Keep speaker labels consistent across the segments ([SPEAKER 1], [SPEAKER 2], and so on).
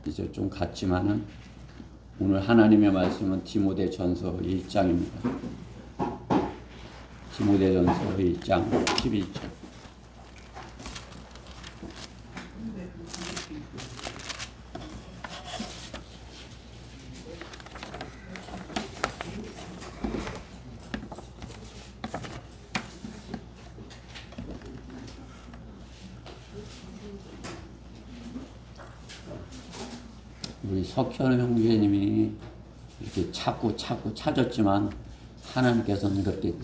[SPEAKER 1] 이제 좀 같지만은 오늘 하나님의 말씀은 디모데전서 1장입니다. 디모데전서 1장 11절. 우리 석현 형제님이 이렇게 자꾸 찾았지만 하나님께서는 그렇게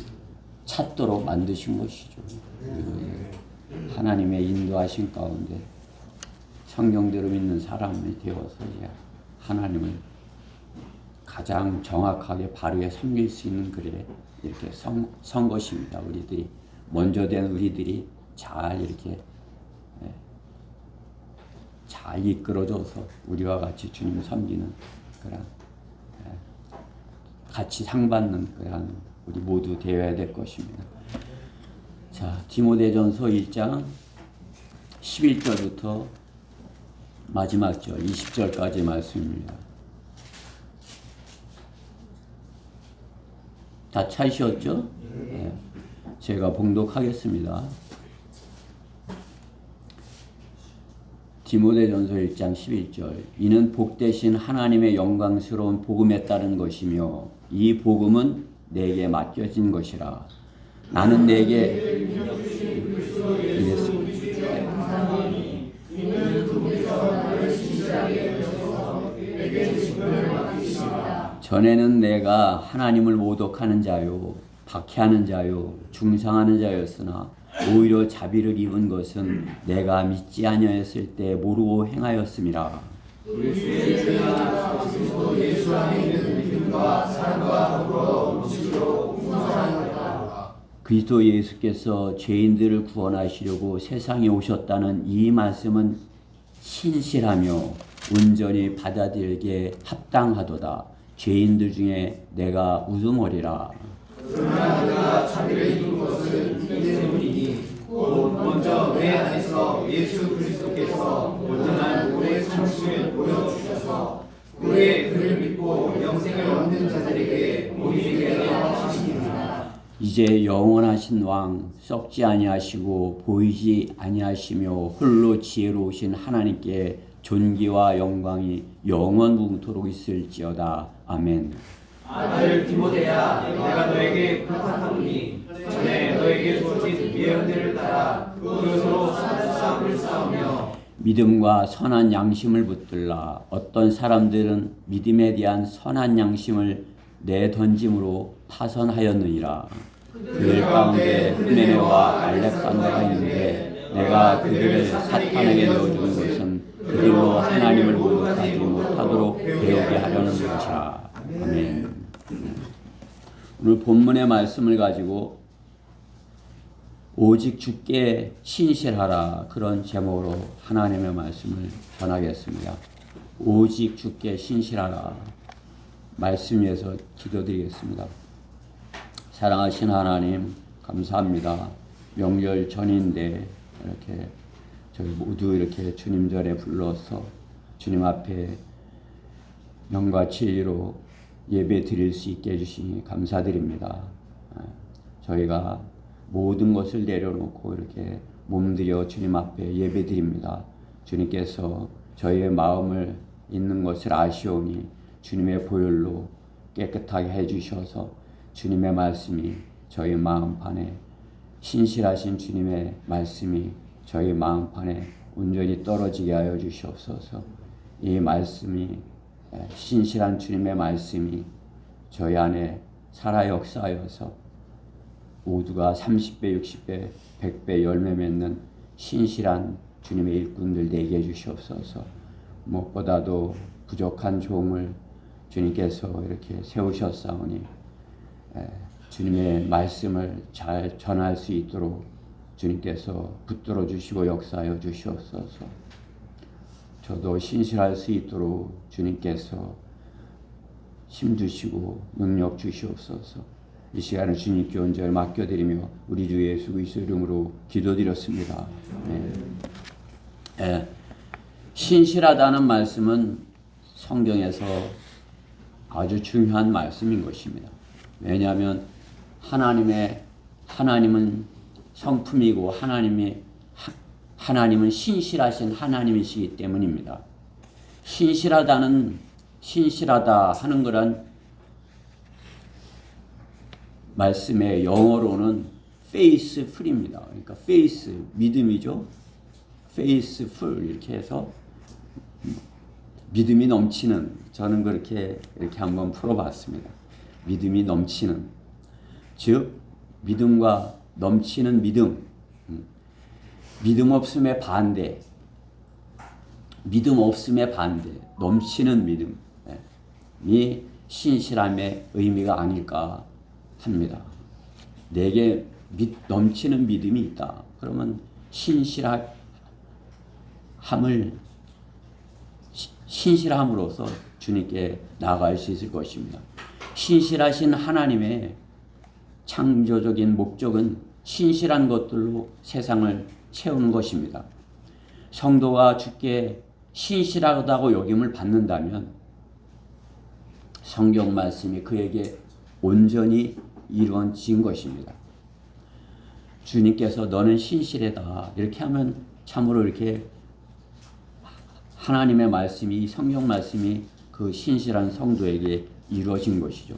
[SPEAKER 1] 찾도록 만드신 것이죠. 그리고 하나님의 인도하신 가운데 성경대로 믿는 사람이 되어서 이제 하나님을 가장 정확하게 바르게 섬길 수 있는 글에 이렇게 선 것입니다. 우리들이 먼저 된 우리들이 잘 이렇게 잘 이끌어줘서 우리와 같이 주님을 섬기는 그런 같이 상받는 그런 우리 모두 되어야 될 것입니다. 자, 디모데전서 1장 11절부터 마지막 절 20절까지 말씀입니다. 다 찾으셨죠? 네. 제가 봉독하겠습니다. 디모데전서 1장 11절. 이는 복되신 하나님의 영광스러운 복음에 따른 것이며 이 복음은 내게 맡겨진 것이라. 나는 내게 전에는 내가 하나님을 모독하는 자요 박해하는 자요 중상하는 자였으나 오히려 자비를 입은 것은 내가 믿지 아니하였을 때 모르고 행하였음이라. 예수 안에 있는 믿음과 사랑과 더불어 움직이로 풍성하였다. 그리스도 예수께서 죄인들을 구원하시려고 세상에 오셨다는 이 말씀은 신실하며 온전히 받아들이기에 합당하도다. 죄인들 중에 내가 우두머리라. 그러나 내가 자비를 입은 것은 이 때문이니 곧 먼저 내 안에서 예수 그리스도께서 온전한 오래 참으심을 보여주셔서 후에 그를 믿고 영생을 얻는 자들에게 보이게 하시니라. 이제 영원하신 왕 썩지 아니하시고 보이지 아니하시며 홀로 지혜로우신 하나님께 존귀와 영광이 영원토록 있을지어다. 아멘.
[SPEAKER 2] 아들 디모데야, 내가 너에게 부탁하노니 전에 너에게 주어진 예언들을 따라 그것으로 싸움을 싸우며
[SPEAKER 1] 믿음과 선한 양심을 붙들라. 어떤 사람들은 믿음에 대한 선한 양심을 내던짐으로 파선하였느니라. 그들 가운데 흐메네와 알렉산더가 있는데 내가 그들을 사탄에게 넣어주는 것은 그들로 하나님을 모독하지 못하도록 배우게 하려는 것이라. 아멘. 오늘 본문의 말씀을 가지고 오직 주께 신실하라, 그런 제목으로 하나님의 말씀을 전하겠습니다. 오직 주께 신실하라 말씀 위해서 기도드리겠습니다. 사랑하신 하나님, 감사합니다. 명절 전인데 이렇게 저희 모두 이렇게 주님 전에 불러서 주님 앞에 영과 진리로 예배 드릴 수 있게 해주시니 감사드립니다. 저희가 모든 것을 내려놓고 이렇게 몸들여 주님 앞에 예배 드립니다. 주님께서 저희의 마음을 있는 것을 아시오니 주님의 보혈로 깨끗하게 해주셔서 주님의 말씀이 저희 마음판에, 신실하신 주님의 말씀이 저희 마음판에 온전히 떨어지게 하여 주시옵소서. 이 말씀이, 신실한 주님의 말씀이 저희 안에 살아 역사하여서 모두가 30배, 60배, 100배 열매 맺는 신실한 주님의 일꾼들 되게 해주시옵소서. 무엇보다도 부족한 종을 주님께서 이렇게 세우셨사오니 주님의 말씀을 잘 전할 수 있도록 주님께서 붙들어 주시고 역사하여 주시옵소서. 저도 신실할 수 있도록 주님께서 힘주시고 능력 주시옵소서. 이 시간에 주님께 온전히 맡겨드리며 우리 주 예수 그리스도 이름으로 기도드렸습니다. 네. 신실하다는 말씀은 성경에서 아주 중요한 말씀인 것입니다. 왜냐하면 하나님은 성품이고 하나님은 신실하신 하나님이시기 때문입니다. 신실하다 하는 거란 말씀의 영어로는 faithful입니다. 그러니까 faith 믿음이죠. faithful 이렇게 해서 믿음이 넘치는, 저는 그렇게 이렇게 한번 풀어봤습니다. 믿음이 넘치는, 즉 믿음과 넘치는 믿음, 믿음 없음의 반대, 넘치는 믿음이 신실함의 의미가 아닐까 합니다. 내게 넘치는 믿음이 있다. 그러면 신실함으로써 주님께 나아갈 수 있을 것입니다. 신실하신 하나님의 창조적인 목적은 신실한 것들로 세상을 채우는 것입니다. 성도가 주께 신실하다고 여김을 받는다면 성경 말씀이 그에게 온전히 이루어진 것입니다. 주님께서 너는 신실하다 이렇게 하면 참으로 이렇게 하나님의 말씀이, 성경 말씀이 그 신실한 성도에게 이루어진 것이죠.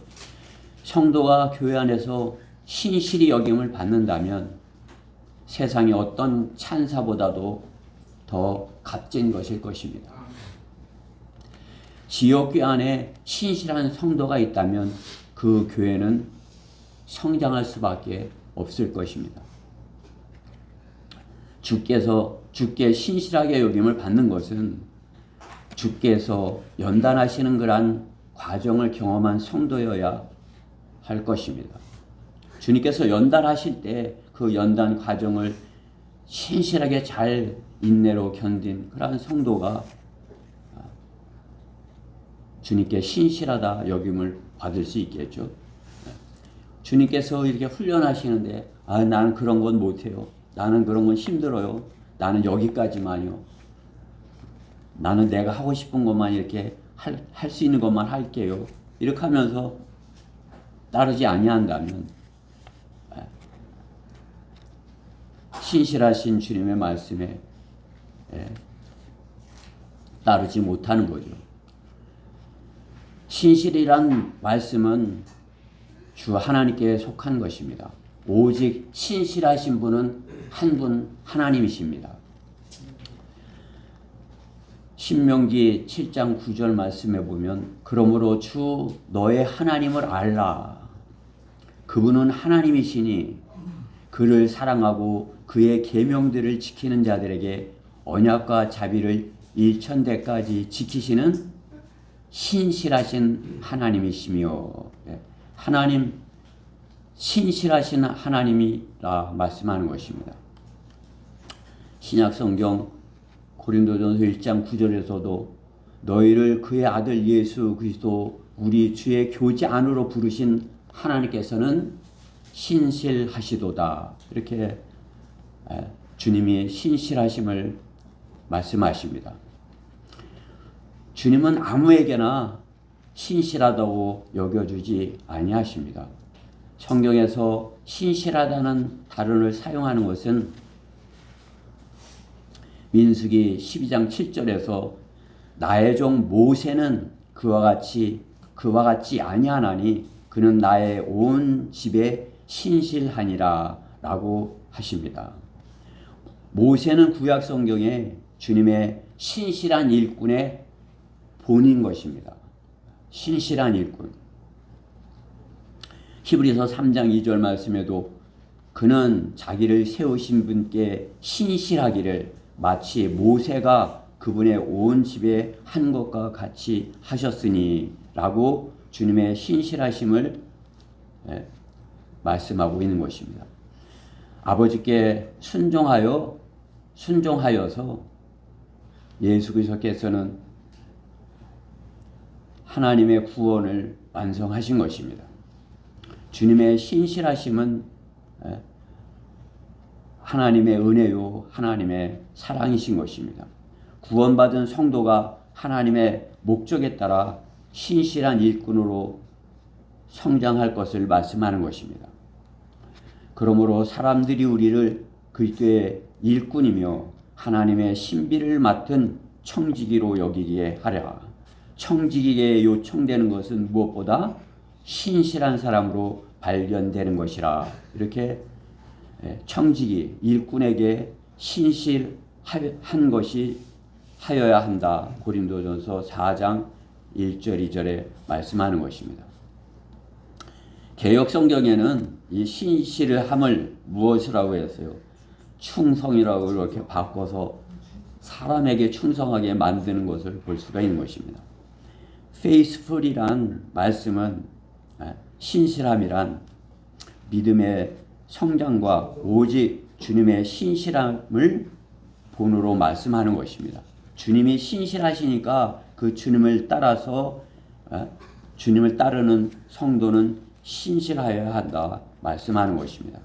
[SPEAKER 1] 성도가 교회 안에서 신실히 여김을 받는다면 세상의 어떤 찬사보다도 더 값진 것일 것입니다. 지역교회 안에 신실한 성도가 있다면 그 교회는 성장할 수밖에 없을 것입니다. 주께 신실하게 여김을 받는 것은 주께서 연단하시는 그러한 과정을 경험한 성도여야 할 것입니다. 주님께서 연단하실 때 그 연단 과정을 신실하게 잘 인내로 견딘 그러한 성도가 주님께 신실하다 여김을 받을 수 있겠죠. 주님께서 이렇게 훈련하시는데 나는 그런 건 못해요. 나는 그런 건 힘들어요. 나는 여기까지만요. 나는 내가 하고 싶은 것만 이렇게 할 수 있는 것만 할게요. 이렇게 하면서 따르지 아니한다면 신실하신 주님의 말씀에 따르지 못하는 거죠. 신실이란 말씀은 주 하나님께 속한 것입니다. 오직 신실하신 분은 한 분 하나님이십니다. 신명기 7장 9절 말씀에 보면 그러므로 주 너의 하나님을 알라. 그분은 하나님이시니 그를 사랑하고 그의 계명들을 지키는 자들에게 언약과 자비를 일천대까지 지키시는 신실하신 하나님이시며 하나님 신실하신 하나님이라 말씀하는 것입니다. 신약성경 고린도전서 1장 9절에서도 너희를 그의 아들 예수 그리스도 우리 주의 교제 안으로 부르신 하나님께서는 신실하시도다. 이렇게 주님이 신실하심을 말씀하십니다. 주님은 아무에게나 신실하다고 여겨주지 아니하십니다. 성경에서 신실하다는 단어를 사용하는 것은 민수기 12장 7절에서 나의 종 모세는 그와 같지 아니하나니 그는 나의 온 집에 신실하니라 라고 하십니다. 모세는 구약 성경에 주님의 신실한 일꾼의 본인 것입니다. 신실한 일꾼. 히브리서 3장 2절 말씀에도 그는 자기를 세우신 분께 신실하기를 마치 모세가 그분의 온 집에 한 것과 같이 하셨으니 라고 주님의 신실하심을 말씀하고 있는 것입니다. 아버지께 순종하여서 예수 그리스도께서는 하나님의 구원을 완성하신 것입니다. 주님의 신실하심은 하나님의 은혜요 하나님의 사랑이신 것입니다. 구원받은 성도가 하나님의 목적에 따라 신실한 일꾼으로 성장할 것을 말씀하는 것입니다. 그러므로 사람들이 우리를 그리스도의 일꾼이며 하나님의 신비를 맡은 청지기로 여기게 하랴. 청지기에 요청되는 것은 무엇보다 신실한 사람으로 발견되는 것이라. 이렇게 청지기, 일꾼에게 신실한 것이 하여야 한다. 고린도전서 4장 1절 2절에 말씀하는 것입니다. 개역 성경에는 이 신실함을 무엇이라고 했어요? 충성이라고 이렇게 바꿔서 사람에게 충성하게 만드는 것을 볼 수가 있는 것입니다. faithful이란 말씀은 신실함이란 믿음의 성장과 오직 주님의 신실함을 본으로 말씀하는 것입니다. 주님이 신실하시니까 그 주님을 따라서 주님을 따르는 성도는 신실하여야 한다 말씀하는 것입니다.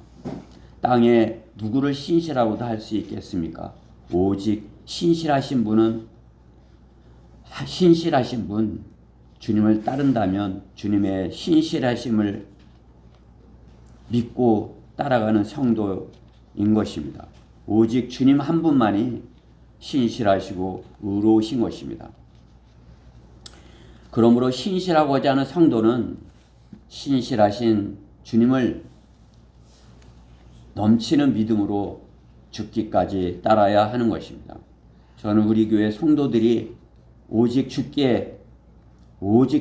[SPEAKER 1] 땅에 누구를 신실하고도 할 수 있겠습니까? 오직 신실하신 분, 주님을 따른다면 주님의 신실하심을 믿고 따라가는 성도인 것입니다. 오직 주님 한 분만이 신실하시고 의로우신 것입니다. 그러므로 신실하고자 하는 성도는 신실하신 주님을 넘치는 믿음으로 죽기까지 따라야 하는 것입니다. 저는 우리 교회 성도들이 오직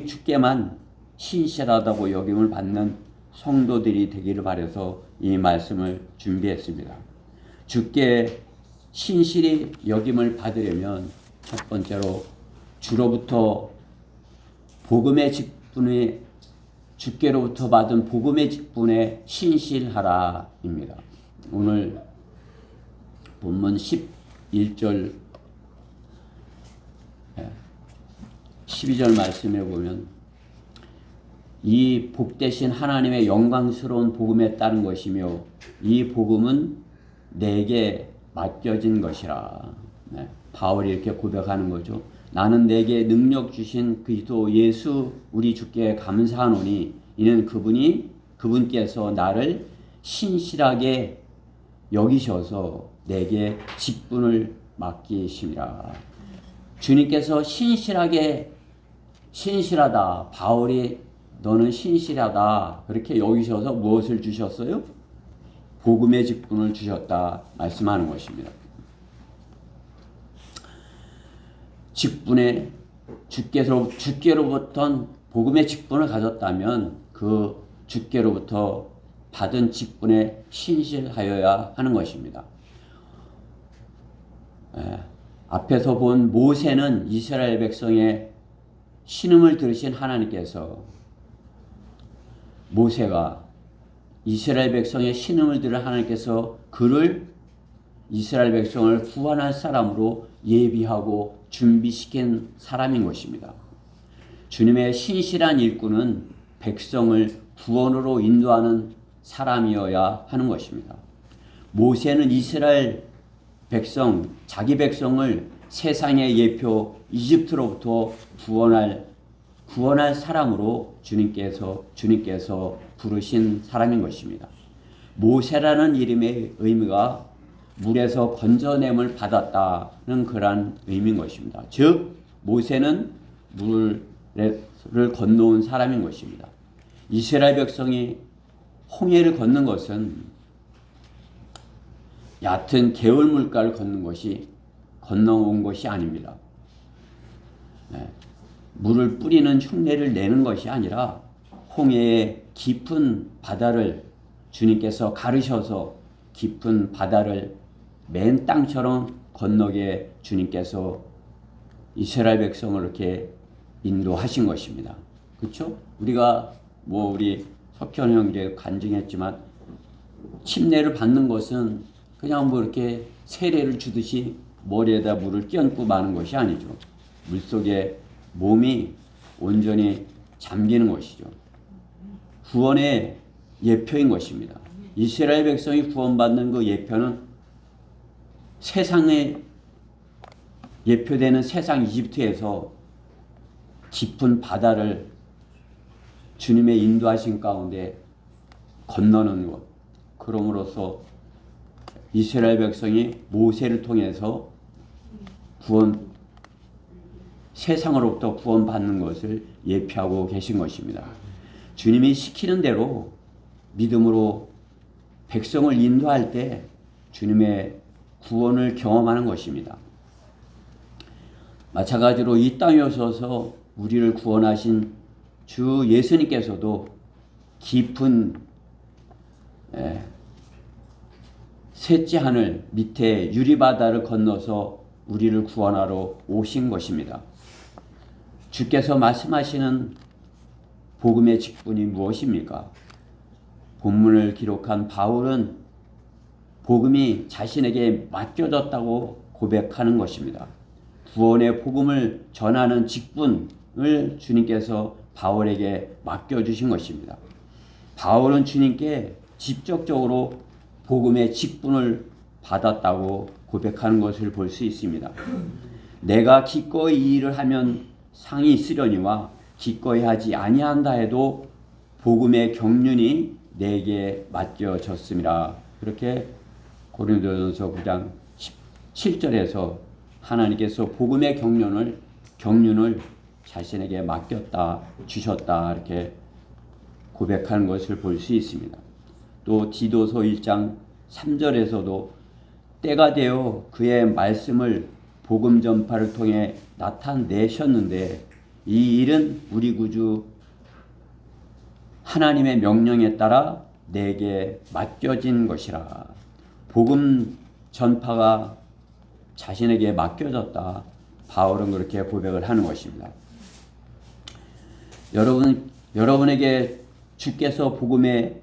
[SPEAKER 1] 주께만 신실하다고 여김을 받는 성도들이 되기를 바라서 이 말씀을 준비했습니다. 주께 신실히 여김을 받으려면 첫 번째로 주로부터 복음의 직분에 주께로부터 받은 복음의 직분에 신실하라입니다. 오늘 본문 11절 12절 말씀에 보면 이 복되신 하나님의 영광스러운 복음에 따른 것이며 이 복음은 내게 맡겨진 것이라. 바울이 이렇게 고백하는 거죠. 나는 내게 능력 주신 그리스도 예수 우리 주께 감사하노니 이는 그분께서 나를 신실하게 여기셔서 내게 직분을 맡기심이라. 주님께서 신실하다. 바울이 너는 신실하다. 그렇게 여기셔서 무엇을 주셨어요? 복음의 직분을 주셨다 말씀하는 것입니다. 직분에 주께로부터 복음의 직분을 가졌다면 그 주께로부터 받은 직분에 신실하여야 하는 것입니다. 앞에서 본 모세는 이스라엘 백성의 신음을 들으신 하나님께서 모세가 이스라엘 백성의 신음을 들은 하나님께서 그를 이스라엘 백성을 구원할 사람으로 예비하고 준비시킨 사람인 것입니다. 주님의 신실한 일꾼은 백성을 구원으로 인도하는 사람이어야 하는 것입니다. 모세는 이스라엘 백성, 자기 백성을 세상의 예표 이집트로부터 구원할 사람으로 주님께서 부르신 사람인 것입니다. 모세라는 이름의 의미가 물에서 건져냄을 받았다는 그러한 의미인 것입니다. 즉 모세는 물을 건너온 사람인 것입니다. 이스라엘 백성이 홍해를 걷는 것은 얕은 개울 물가를 건너온 것이 아닙니다. 물을 뿌리는 흉내를 내는 것이 아니라 홍해의 깊은 바다를 주님께서 가르셔서 깊은 바다를 맨 땅처럼 건너게 주님께서 이스라엘 백성을 이렇게 인도하신 것입니다. 그렇죠? 우리가 우리 석현 형제 간증했지만 침례를 받는 것은 그냥 이렇게 세례를 주듯이 머리에다 물을 끼얹고 마는 것이 아니죠. 물속에 몸이 온전히 잠기는 것이죠. 구원의 예표인 것입니다. 이스라엘 백성이 구원받는 그 예표는 세상의 예표되는 세상 이집트에서 깊은 바다를 주님의 인도하신 가운데 건너는 것. 그럼으로써 이스라엘 백성이 모세를 통해서 세상으로부터 구원받는 것을 예표하고 계신 것입니다. 주님이 시키는 대로 믿음으로 백성을 인도할 때 주님의 구원을 경험하는 것입니다. 마찬가지로 이 땅에 오셔서 우리를 구원하신 주 예수님께서도 깊은 셋째 하늘 밑에 유리바다를 건너서 우리를 구원하러 오신 것입니다. 주께서 말씀하시는 복음의 직분이 무엇입니까? 본문을 기록한 바울은 복음이 자신에게 맡겨졌다고 고백하는 것입니다. 구원의 복음을 전하는 직분을 주님께서 바울에게 맡겨주신 것입니다. 바울은 주님께 직접적으로 복음의 직분을 받았다고 고백하는 것을 볼 수 있습니다. 내가 기꺼이 이 일을 하면 상이 있으려니와 기꺼이 하지 아니한다 해도 복음의 경륜이 내게 맡겨졌습니다. 그렇게 고린도전서 9장 17절에서 하나님께서 복음의 경륜을 자신에게 맡겼다, 주셨다 이렇게 고백하는 것을 볼 수 있습니다. 또 디도서 1장 3절에서도 때가 되어 그의 말씀을 복음 전파를 통해 나타내셨는데 이 일은 우리 구주 하나님의 명령에 따라 내게 맡겨진 것이라. 복음 전파가 자신에게 맡겨졌다. 바울은 그렇게 고백을 하는 것입니다. 여러분에게 주께서 복음의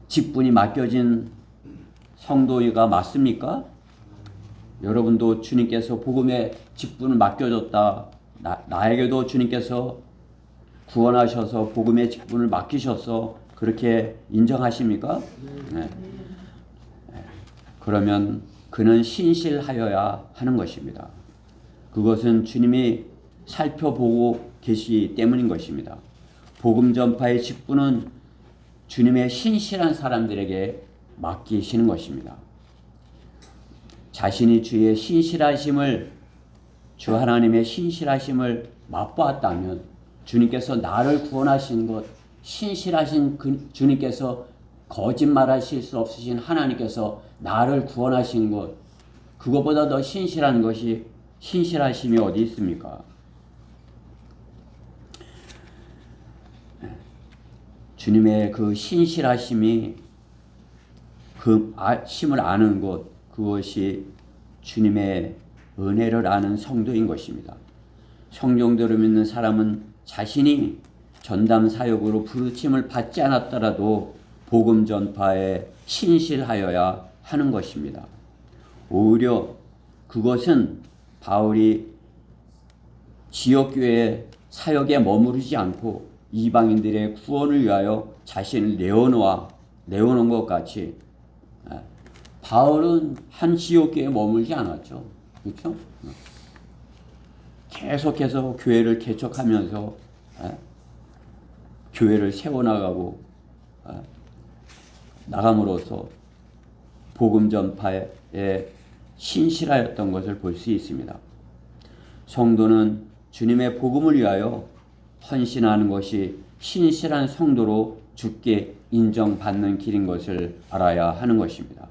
[SPEAKER 1] 직분이 맡겨진 성도가 맞습니까? 여러분도 주님께서 복음의 직분을 맡겨줬다. 나에게도 주님께서 구원하셔서 복음의 직분을 맡기셔서 그렇게 인정하십니까? 네. 그러면 그는 신실하여야 하는 것입니다. 그것은 주님이 살펴보고 계시기 때문인 것입니다. 복음 전파의 직분은 주님의 신실한 사람들에게 맡기시는 것입니다. 자신이 주의 신실하심을, 주 하나님의 신실하심을 맛보았다면 주님께서 나를 구원하신 것, 신실하신 주님께서 거짓말하실 수 없으신 하나님께서 나를 구원하신 것, 그것보다 더 신실한 것이 신실하심이 어디 있습니까? 주님의 그 신실하심이 그 심을 아는 것, 그것이 주님의 은혜를 아는 성도인 것입니다. 성경대로 믿는 사람은 자신이 전담 사역으로 부르심을 받지 않았더라도 복음 전파에 신실하여야 하는 것입니다. 오히려 그것은 바울이 지역교회 사역에 머무르지 않고 이방인들의 구원을 위하여 자신을 내어놓은 것 같이 바울은 한 지역교회에 머물지 않았죠. 그렇죠? 계속해서 교회를 개척하면서 교회를 세워나가고 나감으로써 복음 전파에 신실하였던 것을 볼 수 있습니다. 성도는 주님의 복음을 위하여 헌신하는 것이 신실한 성도로 주께 인정받는 길인 것을 알아야 하는 것입니다.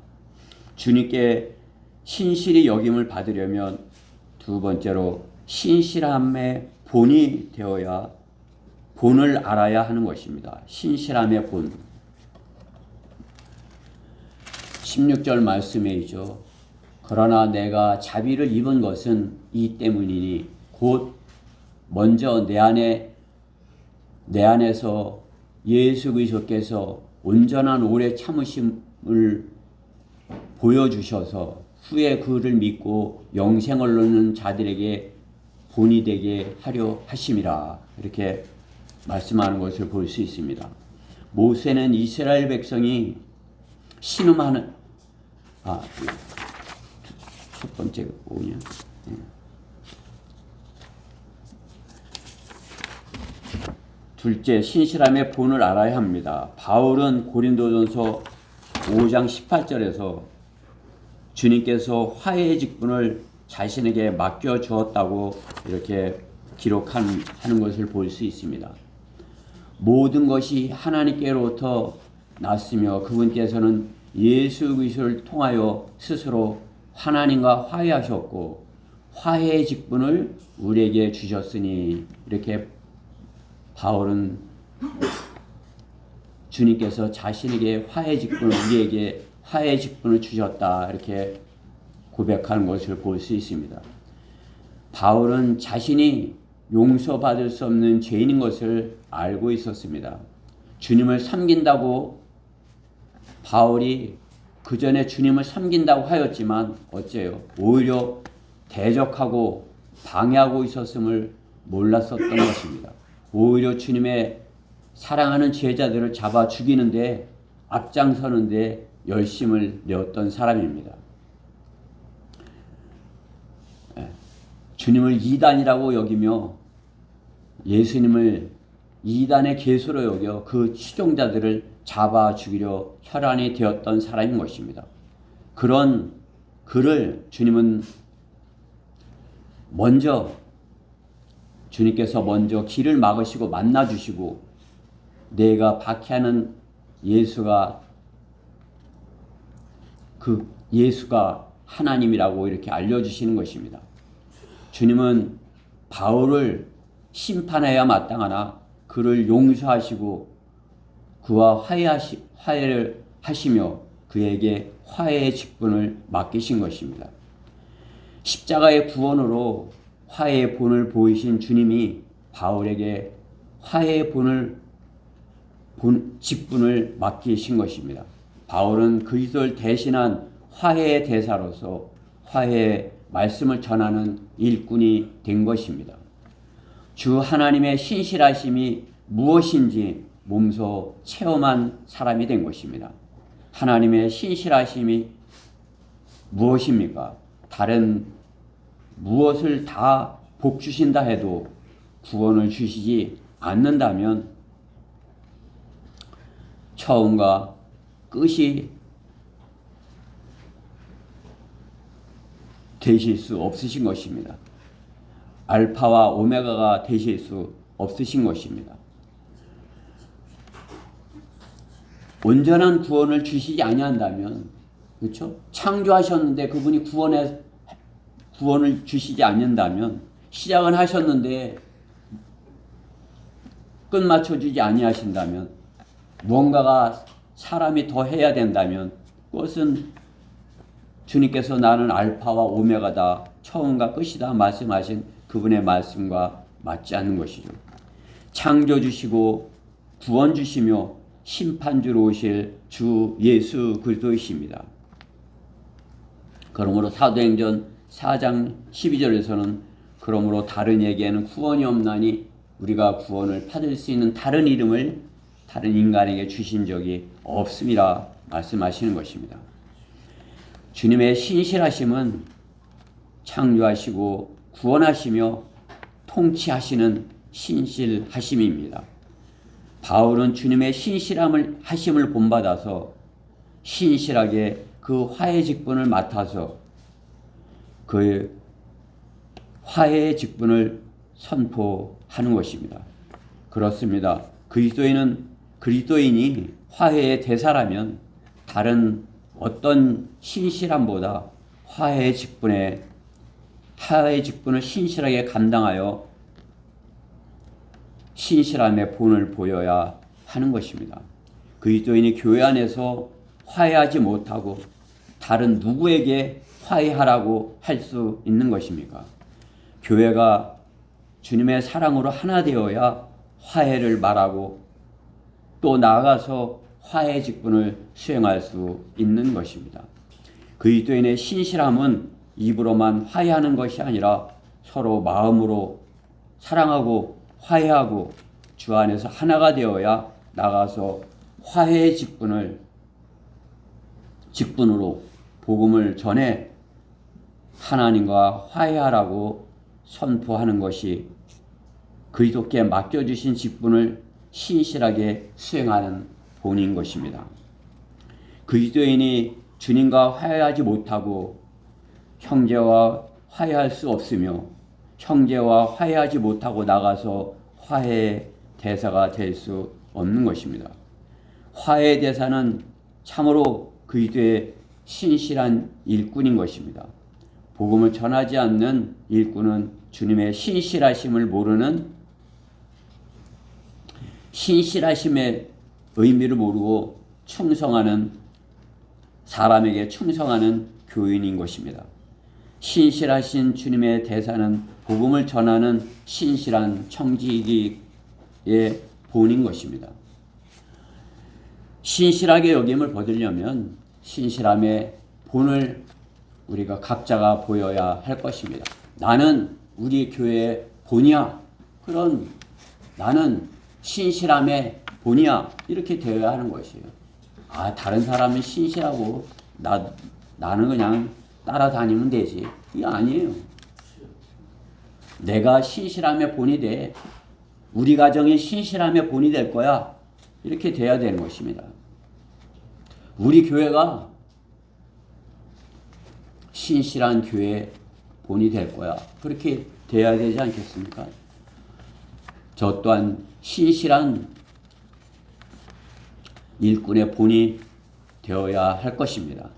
[SPEAKER 1] 주님께 신실히 여김을 받으려면 두 번째로 신실함의 본이 되어야 본을 알아야 하는 것입니다. 신실함의 본. 16절 말씀에 있죠. 그러나 내가 자비를 입은 것은 이 때문이니 곧 먼저 내 안에서 예수 그리스도께서 온전한 오래 참으심을 보여주셔서 후에 그를 믿고 영생을 얻는 자들에게 본이 되게 하려 하심이라. 이렇게 말씀하는 것을 볼 수 있습니다. 모세는 이스라엘 백성이 신음하는 첫 번째 뭐냐? 둘째, 신실함의 본을 알아야 합니다. 바울은 고린도전서 5장 18절에서 주님께서 화해의 직분을 자신에게 맡겨 주었다고 이렇게 기록하는 것을 볼 수 있습니다. 모든 것이 하나님께로부터 났으며 그분께서는 예수 그리스도를 통하여 스스로 하나님과 화해하셨고 화해의 직분을 우리에게 주셨으니, 이렇게 바울은 주님께서 자신에게 화해의 직분을, 우리에게 화해의 직분을 주셨다, 이렇게 고백하는 것을 볼 수 있습니다. 바울은 자신이 용서받을 수 없는 죄인인 것을 알고 있었습니다. 주님을 섬긴다고 바울이 그 전에 주님을 섬긴다고 하였지만 어째요? 오히려 대적하고 방해하고 있었음을 몰랐었던 것입니다. 오히려 주님의 사랑하는 제자들을 잡아 죽이는데 앞장서는데 열심을 내었던 사람입니다. 주님을 이단이라고 여기며 예수님을 이단의 계수로 여겨 그 추종자들을 잡아 죽이려 혈안이 되었던 사람인 것입니다. 그런 그를 주님께서 먼저 길을 막으시고 만나주시고 내가 박해하는 예수가 하나님이라고 이렇게 알려주시는 것입니다. 주님은 바울을 심판해야 마땅하나 그를 용서하시고 그와 화해를 하시며 그에게 화해의 직분을 맡기신 것입니다. 십자가의 구원으로 화해의 본을 보이신 주님이 바울에게 화해의 직분을 맡기신 것입니다. 바울은 그리스도를 대신한 화해의 대사로서 화해의 말씀을 전하는 일꾼이 된 것입니다. 주 하나님의 신실하심이 무엇인지 몸소 체험한 사람이 된 것입니다. 하나님의 신실하심이 무엇입니까? 다른 무엇을 다 복 주신다 해도 구원을 주시지 않는다면 처음과 끝이 되실 수 없으신 것입니다. 알파와 오메가가 되실 수 없으신 것입니다. 온전한 구원을 주시지 아니한다면, 그렇죠? 창조하셨는데 그분이 구원을 주시지 않는다면, 시작은 하셨는데 끝 맞춰주지 아니하신다면, 무언가가 사람이 더 해야 된다면 그것은 주님께서 나는 알파와 오메가다, 처음과 끝이다 말씀하신 그분의 말씀과 맞지 않는 것이죠. 창조 주시고 구원 주시며 심판주로 오실 주 예수 그리스도이십니다. 그러므로 사도행전 4장 12절에서는 그러므로 다른 이에게는 구원이 없나니 우리가 구원을 받을 수 있는 다른 이름을 다른 인간에게 주신 적이 없음이라 말씀하시는 것입니다. 주님의 신실하심은 창조하시고 구원하시며 통치하시는 신실하심입니다. 바울은 주님의 하심을 본받아서 신실하게 그 화해 직분을 맡아서 그 화해의 직분을 선포하는 것입니다. 그렇습니다. 그리스도인이 화해의 대사라면 다른 어떤 신실함보다 화해의 직분을 신실하게 감당하여 신실함의 본을 보여야 하는 것입니다. 그리스도인이 교회 안에서 화해하지 못하고 다른 누구에게 화해하라고 할 수 있는 것입니까? 교회가 주님의 사랑으로 하나 되어야 화해를 말하고 또 나아가서 화해 직분을 수행할 수 있는 것입니다. 그리스도인의 신실함은 입으로만 화해하는 것이 아니라 서로 마음으로 사랑하고 화해하고 주 안에서 하나가 되어야 나가서 화해의 직분으로 복음을 전해 하나님과 화해하라고 선포하는 것이 그리스도께 맡겨주신 직분을 신실하게 수행하는 본인 것입니다. 그리스도인이 주님과 화해하지 못하고 형제와 화해할 수 없으며 형제와 화해하지 못하고 나가서 화해의 대사가 될 수 없는 것입니다. 화해의 대사는 참으로 그리스도의 신실한 일꾼인 것입니다. 복음을 전하지 않는 일꾼은 주님의 신실하심을 모르는 신실하심의 의미를 모르고 충성하는 사람에게 충성하는 교인인 것입니다. 신실하신 주님의 대사는 복음을 전하는 신실한 청지기의 본인 것입니다. 신실하게 여김을 받으려면 신실함의 본을 우리가 각자가 보여야 할 것입니다. 나는 우리 교회의 본이야. 그런 나는 신실함의 본이야. 이렇게 되어야 하는 것이에요. 다른 사람은 신실하고 나는 그냥 따라다니면 되지. 이게 아니에요. 내가 신실함의 본이 돼. 우리 가정이 신실함의 본이 될 거야. 이렇게 돼야 되는 것입니다. 우리 교회가 신실한 교회의 본이 될 거야. 그렇게 돼야 되지 않겠습니까? 저 또한 신실한 일꾼의 본이 되어야 할 것입니다.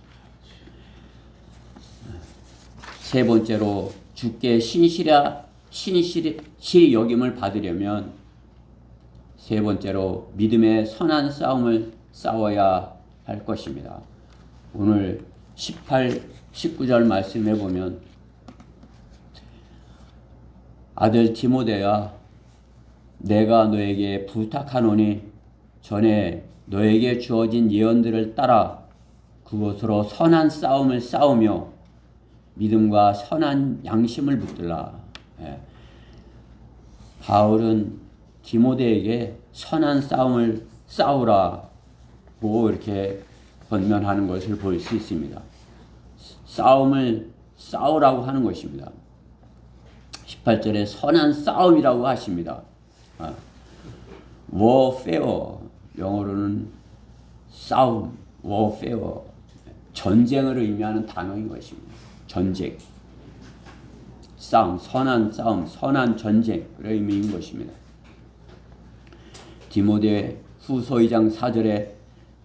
[SPEAKER 1] 세 번째로 주께 신실히 여김을 받으려면 세 번째로 믿음의 선한 싸움을 싸워야 할 것입니다. 오늘 18, 19절 말씀해 보면 아들 디모데야 내가 너에게 부탁하노니 전에 너에게 주어진 예언들을 따라 그것으로 선한 싸움을 싸우며 믿음과 선한 양심을 붙들라. 바울은 디모데에게 선한 싸움을 싸우라고 이렇게 권면하는 것을 볼 수 있습니다. 싸움을 싸우라고 하는 것입니다. 18절에 선한 싸움이라고 하십니다. warfare, 영어로는 싸움, warfare, 전쟁을 의미하는 단어인 것입니다. 전쟁, 싸움, 선한 전쟁의 의미인 것입니다. 디모데 후서 2장 4절에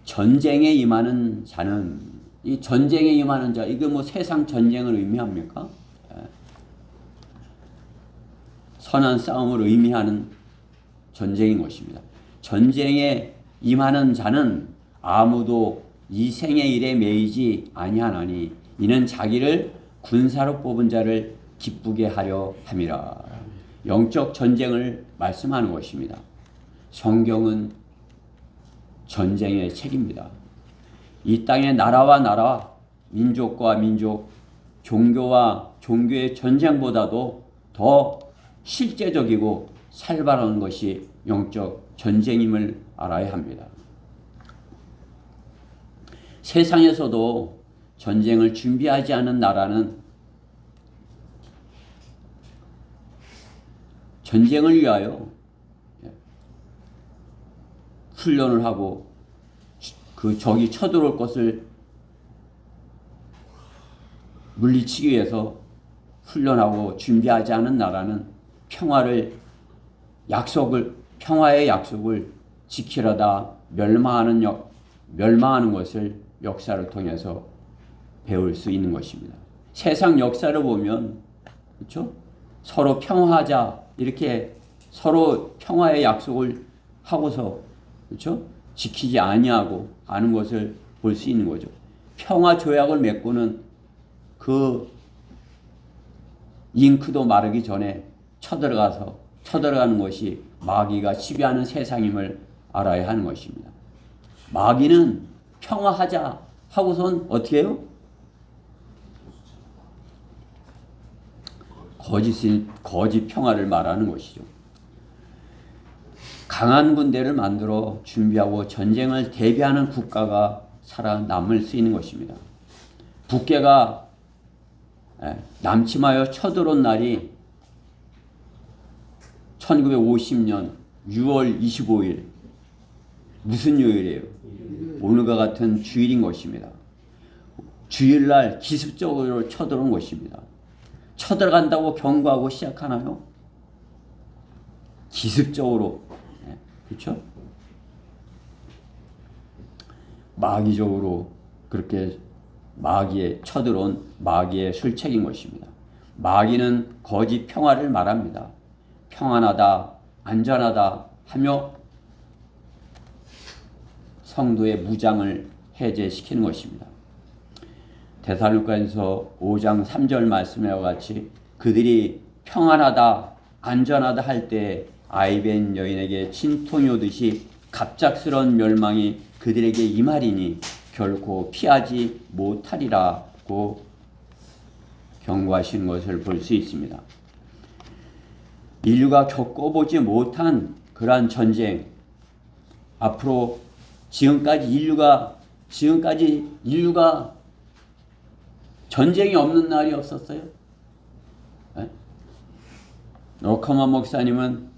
[SPEAKER 1] 전쟁에 임하는 자는, 이 전쟁에 임하는 자, 이게 뭐 세상 전쟁을 의미합니까? 선한 싸움을 의미하는 전쟁인 것입니다. 전쟁에 임하는 자는 아무도 이 생의 일에 매이지 아니하나니 이는 자기를 군사로 뽑은 자를 기쁘게 하려 함이라. 영적 전쟁을 말씀하는 것입니다. 성경은 전쟁의 책입니다. 이 땅의 나라와 나라, 민족과 민족, 종교와 종교의 전쟁보다도 더 실제적이고 살벌한 것이 영적 전쟁임을 알아야 합니다. 세상에서도 전쟁을 준비하지 않은 나라는 전쟁을 위하여 훈련을 하고 그 적이 쳐들어올 것을 물리치기 위해서 훈련하고 준비하지 않은 나라는 평화의 약속을 지키려다 멸망하는 것을 역사를 통해서 배울 수 있는 것입니다. 세상 역사를 보면, 그렇죠? 서로 평화하자 이렇게 서로 평화의 약속을 하고서, 그렇죠? 지키지 아니하고 하는 것을 볼 수 있는 거죠. 평화 조약을 맺고는 그 잉크도 마르기 전에 쳐들어가는 것이 마귀가 지배하는 세상임을 알아야 하는 것입니다. 마귀는 평화하자 하고선 어떻게 해요? 거짓 평화를 말하는 것이죠. 강한 군대를 만들어 준비하고 전쟁을 대비하는 국가가 살아남을 수 있는 것입니다. 북괴가 남침하여 쳐들어온 날이 1950년 6월 25일 무슨 요일이에요? 오늘과 같은 주일인 것입니다. 주일날 기습적으로 쳐들어온 것입니다. 쳐들어간다고 경고하고 시작하나요? 기습적으로, 그렇죠? 마귀적으로 그렇게 마귀에 쳐들어온 마귀의 술책인 것입니다. 마귀는 거짓 평화를 말합니다. 평안하다, 안전하다 하며 성도의 무장을 해제시키는 것입니다. 데살로니가전서 5장 3절 말씀과 같이 그들이 평안하다, 안전하다 할 때 아이벤 여인에게 진통이 오듯이 갑작스러운 멸망이 그들에게 임하리니 결코 피하지 못하리라고 경고하시는 것을 볼 수 있습니다. 인류가 겪어보지 못한 그러한 전쟁, 앞으로 지금까지 인류가 전쟁이 없는 날이 없었어요. 러커만 목사님은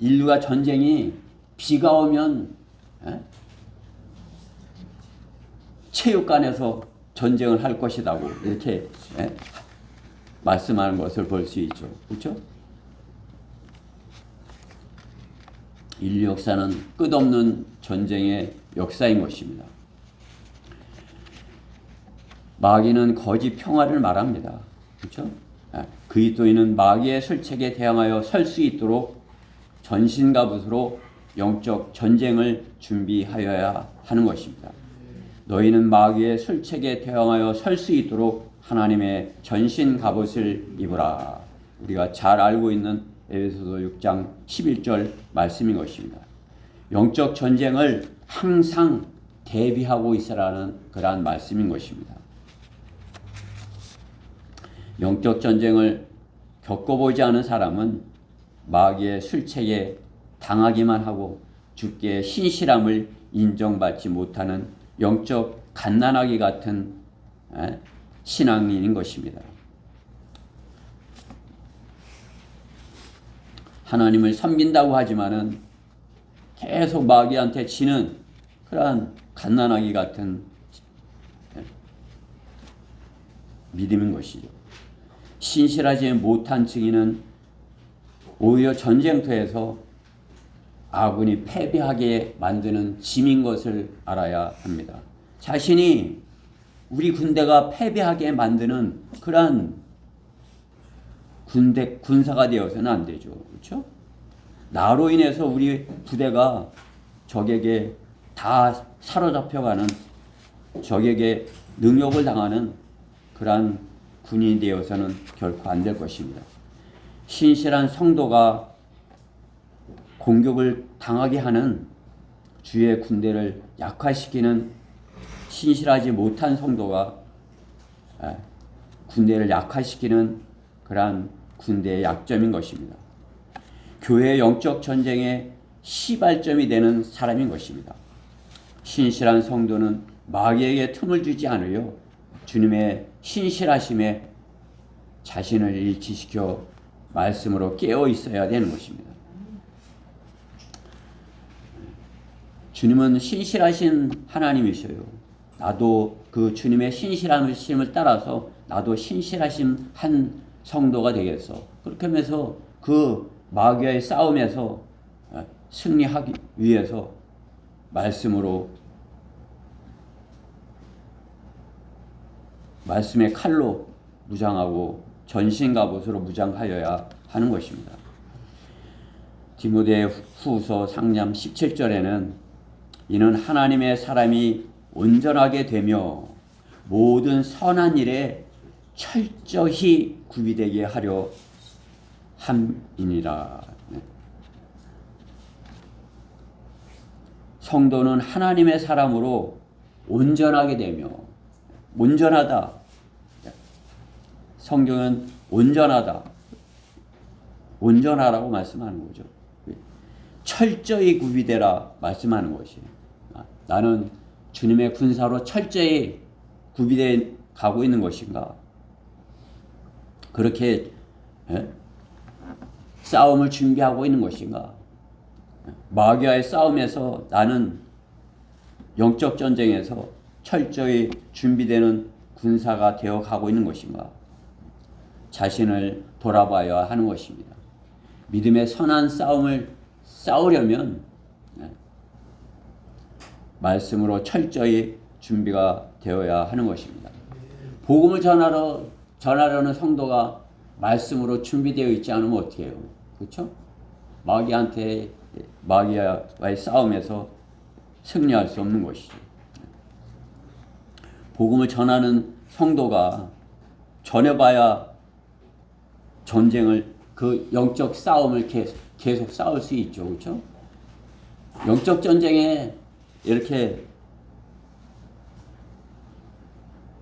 [SPEAKER 1] 인류가 전쟁이 비가 오면 체육관에서 전쟁을 할 것이라고 이렇게 말씀하는 것을 볼 수 있죠. 그렇죠? 인류 역사는 끝없는 전쟁의 역사인 것입니다. 마귀는 거짓 평화를 말합니다. 그렇죠? 그리스도인은 마귀의 술책에 대항하여 설 수 있도록 전신갑옷으로 영적 전쟁을 준비하여야 하는 것입니다. 너희는 마귀의 술책에 대항하여 설 수 있도록 하나님의 전신갑옷을 입으라. 우리가 잘 알고 있는 에베소서 6장 11절 말씀인 것입니다. 영적 전쟁을 항상 대비하고 있으라는 그러한 말씀인 것입니다. 영적 전쟁을 겪어보지 않은 사람은 마귀의 술책에 당하기만 하고 주께 신실함을 인정받지 못하는 영적 갓난아기 같은 신앙인인 것입니다. 하나님을 섬긴다고 하지만은 계속 마귀한테 지는 그러한 갓난아기 같은 믿음인 것이죠. 신실하지 못한 증인은 오히려 전쟁터에서 아군이 패배하게 만드는 짐인 것을 알아야 합니다. 자신이 우리 군대가 패배하게 만드는 그러한 군사가 되어서는 안 되죠. 그렇죠? 나로 인해서 우리 부대가 적에게 다 사로잡혀가는, 적에게 능욕을 당하는 그러한 군인이 되어서는 결코 안 될 것입니다. 신실한 성도가 공격을 당하게 하는 주의 군대를 약화시키는 신실하지 못한 성도가 군대를 약화시키는 그러한 군대의 약점인 것입니다. 교회의 영적 전쟁의 시발점이 되는 사람인 것입니다. 신실한 성도는 마귀에게 틈을 주지 않으려 주님의 신실하심에 자신을 일치시켜 말씀으로 깨어 있어야 되는 것입니다. 주님은 신실하신 하나님이셔요. 나도 그 주님의 신실하심을 따라서 나도 신실하신 한 성도가 되겠어. 그렇게 하면서 그 마귀와의 싸움에서 승리하기 위해서 말씀으로, 말씀의 칼로 무장하고 전신갑옷으로 무장하여야 하는 것입니다. 디모데 후서 3장 17절에는 이는 하나님의 사람이 온전하게 되며 모든 선한 일에 철저히 구비되게 하려 함이니라. 성도는 하나님의 사람으로 온전하게 되며, 온전하다. 성경은 온전하다, 온전하라고 말씀하는 거죠. 철저히 구비되라 말씀하는 것이에요. 나는 주님의 군사로 철저히 구비된 가고 있는 것인가? 그렇게 싸움을 준비하고 있는 것인가? 마귀와의 싸움에서 나는 영적 전쟁에서 철저히 준비되는 군사가 되어 가고 있는 것인가? 자신을 돌아봐야 하는 것입니다. 믿음의 선한 싸움을 싸우려면 말씀으로 철저히 준비가 되어야 하는 것입니다. 복음을 전하려는 성도가 말씀으로 준비되어 있지 않으면 어떻게 해요? 그렇죠? 마귀와의 싸움에서 승리할 수 없는 것이죠. 복음을 전하는 성도가 전해봐야 전쟁을, 그 영적 싸움을 계속 싸울 수 있죠. 그렇죠? 영적 전쟁에 이렇게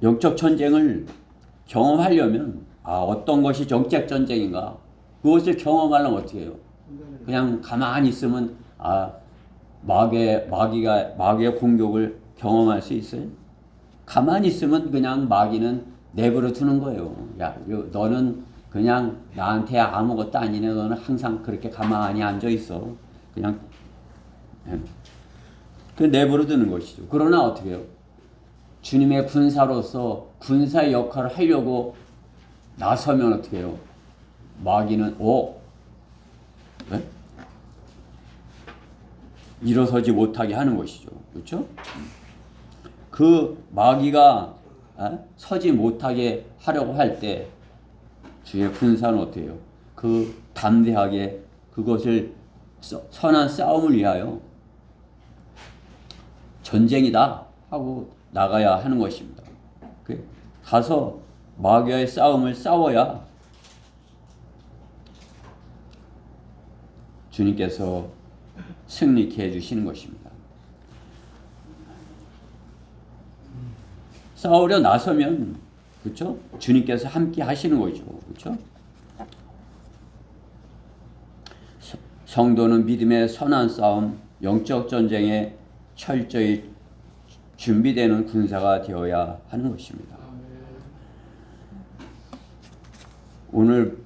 [SPEAKER 1] 영적 전쟁을 경험하려면 어떤 것이 영적 전쟁인가? 그것을 경험하려면 어떻게 해요? 그냥 가만히 있으면 마귀의 공격을 경험할 수 있어요? 가만히 있으면 그냥 마귀는 내버려 두는 거예요. 야, 너는 그냥 나한테 아무것도 아니네. 너는 항상 그렇게 가만히 앉아 있어. 그냥 그 내버려 두는 것이죠. 그러나 어떻게 해요? 주님의 군사로서 군사의 역할을 하려고 나서면 어떻게 해요? 마귀는 네? 일어서지 못하게 하는 것이죠. 그렇죠? 그 마귀가 서지 못하게 하려고 할 때 주의 군사는 어떻게 해요? 그 담대하게 그것을 선한 싸움을 위하여 전쟁이다 하고 나가야 하는 것입니다. 가서 마귀와의 싸움을 싸워야 주님께서 승리케 해주시는 것입니다. 싸우려 나서면 그렇죠? 주님께서 함께 하시는 거죠. 그렇죠? 성도는 믿음의 선한 싸움, 영적 전쟁에 철저히 준비되는 군사가 되어야 하는 것입니다. 오늘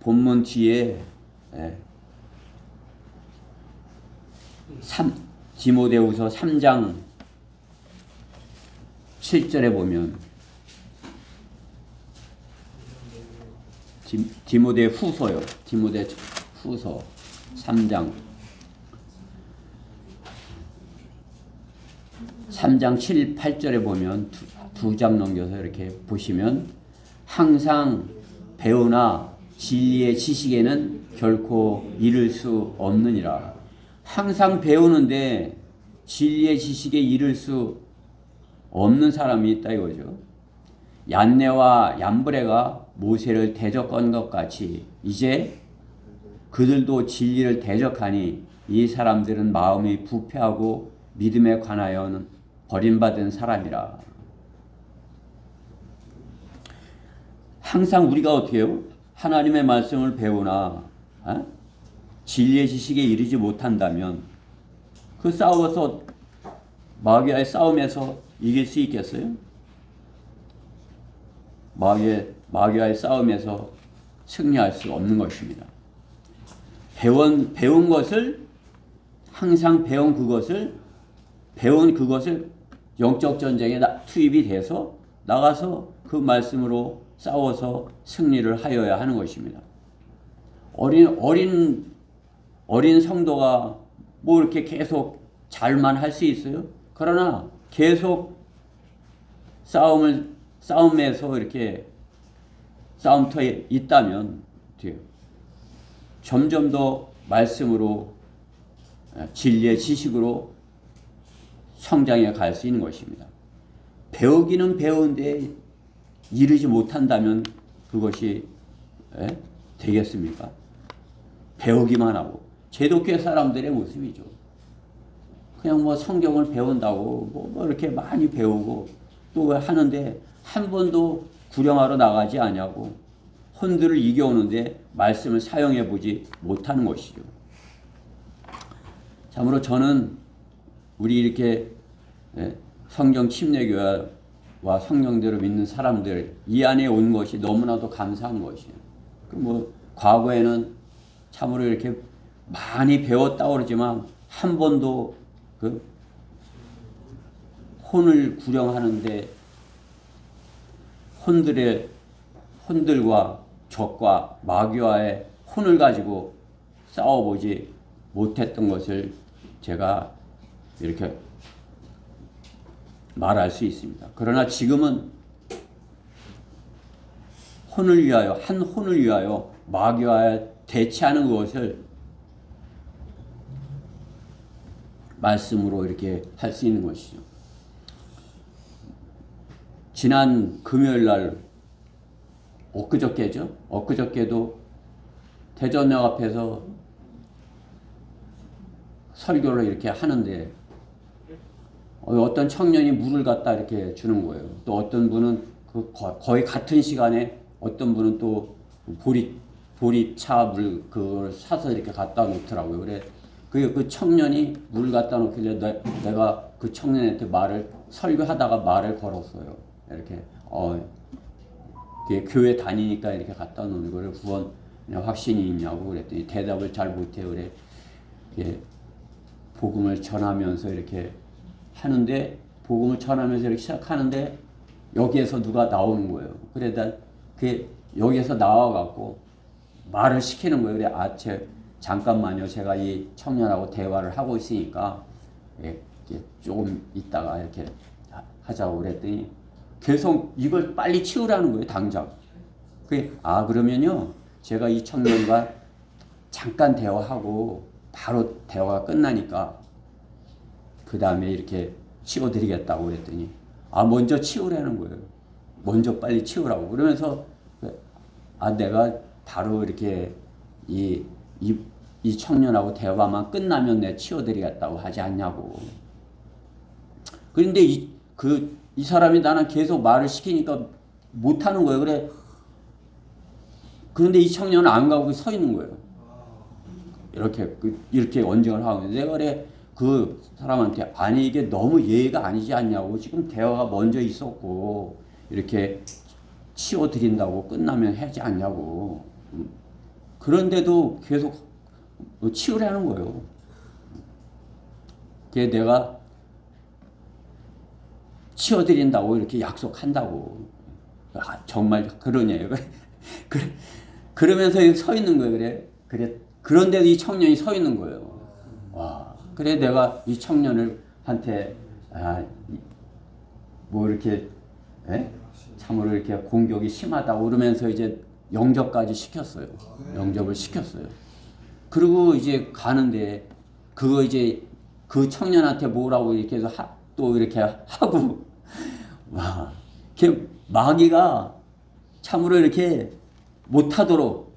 [SPEAKER 1] 본문 뒤에 디모데후서 3장 7절에 보면 디모데 후서요. 디모데 후서 3장 7, 8절에 보면 두 장 넘겨서 이렇게 보시면 항상 배우나 진리의 지식에는 결코 이를 수 없느니라. 항상 배우는데 진리의 지식에 이를 수 없는 사람이 있다 이거죠. 얀네와 얀브레가 모세를 대적한 것 같이 이제 그들도 진리를 대적하니 이 사람들은 마음이 부패하고 믿음에 관하여는 버림받은 사람이라. 항상 우리가 어떻게 해요? 하나님의 말씀을 배우나 진리의 지식에 이르지 못한다면 그 싸워서 마귀와의 싸움에서 이길 수 있겠어요? 마귀와의 싸움에서 승리할 수 없는 것입니다. 배운 것을 항상 배운 그것을 영적 전쟁에 투입이 돼서 나가서 그 말씀으로 싸워서 승리를 하여야 하는 것입니다. 어린 성도가 뭐 이렇게 계속 잘만 할 수 있어요? 그러나 계속 싸움에서 이렇게 싸움터에 있다면 점점 더 말씀으로 진리의 지식으로 성장해 갈 수 있는 것입니다. 배우기는 배우는데 이르지 못한다면 그것이 되겠습니까? 배우기만 하고 제독교 사람들의 모습이죠. 그냥 뭐 성경을 배운다고 뭐 이렇게 많이 배우고 또 하는데 한 번도 구령하러 나가지 않냐고 혼들을 이겨오는데 말씀을 사용해 보지 못하는 것이죠. 참으로 저는 우리 이렇게 성경 침례교회 와 성령대로 믿는 사람들 이 안에 온 것이 너무나도 감사한 것이에요. 뭐 과거에는 참으로 이렇게 많이 배웠다고 그러지만 한 번도 그 혼을 구령하는데 혼들과 적과 마귀와의 혼을 가지고 싸워보지 못했던 것을 제가 이렇게 말할 수 있습니다. 그러나 지금은 혼을 위하여 한 혼을 위하여 마귀와 대치하는 것을 말씀으로 이렇게 할 수 있는 것이죠. 지난 금요일 날 엊그저께죠. 엊그저께도 대전역 앞에서 설교를 이렇게 하는데 어떤 청년이 물을 갖다 이렇게 주는 거예요. 또 어떤 분은 그 거의 같은 시간에 어떤 분은 또 보리차 물 그걸 사서 이렇게 갖다 놓더라고요. 그래 그 청년이 물 갖다 놓길래 내가 그 청년한테 설교하다가 말을 걸었어요. 이렇게 교회 다니니까 이렇게 갖다 놓는 거를 구원 확신이 있냐고 그랬더니 대답을 잘 못해요. 그래 복음을 전하면서 이렇게 하는데 복음을 전하면서 이렇게 시작하는데 여기에서 누가 나오는 거예요. 그래다 여기에서 나와갖고 말을 시키는 거예요. 그래 잠깐만요. 제가 이 청년하고 대화를 하고 있으니까 조금 있다가 이렇게 하자고 그랬더니 계속 이걸 빨리 치우라는 거예요. 당장. 그러면요. 제가 이 청년과 잠깐 대화하고 바로 대화가 끝나니까 그 다음에 이렇게 치워드리겠다고 그랬더니 먼저 치우라는 거예요. 먼저 빨리 치우라고. 그러면서 내가 바로 이렇게 이 청년하고 대화만 끝나면 내 치워드리겠다고 하지 않냐고. 그런데 이 사람이 나는 계속 말을 시키니까 못하는 거예요. 그런데 이 청년은 안 가고 서 있는 거예요. 이렇게 언쟁을 하고 있는데 내가 그 사람한테 이게 너무 예의가 아니지 않냐고. 지금 대화가 먼저 있었고 이렇게 치워드린다고 끝나면 하지 않냐고. 그런데도 계속 치우라는 거예요. 그게 내가 치워드린다고 이렇게 약속한다고. 정말 그러냐요. 그러면서 서 있는 거예요. 그런데도 이 청년이 서 있는 거예요. 와. 그래 내가 이 청년한테 뭐 이렇게 참으로 이렇게 공격이 심하다고 그러면서 이제 영접까지 시켰어요. 영접을 시켰어요. 그리고 이제 가는데 그거 이제 그 청년한테 뭐라고 이렇게 해서 또 이렇게 하고 와. 마귀가 참으로 이렇게 못하도록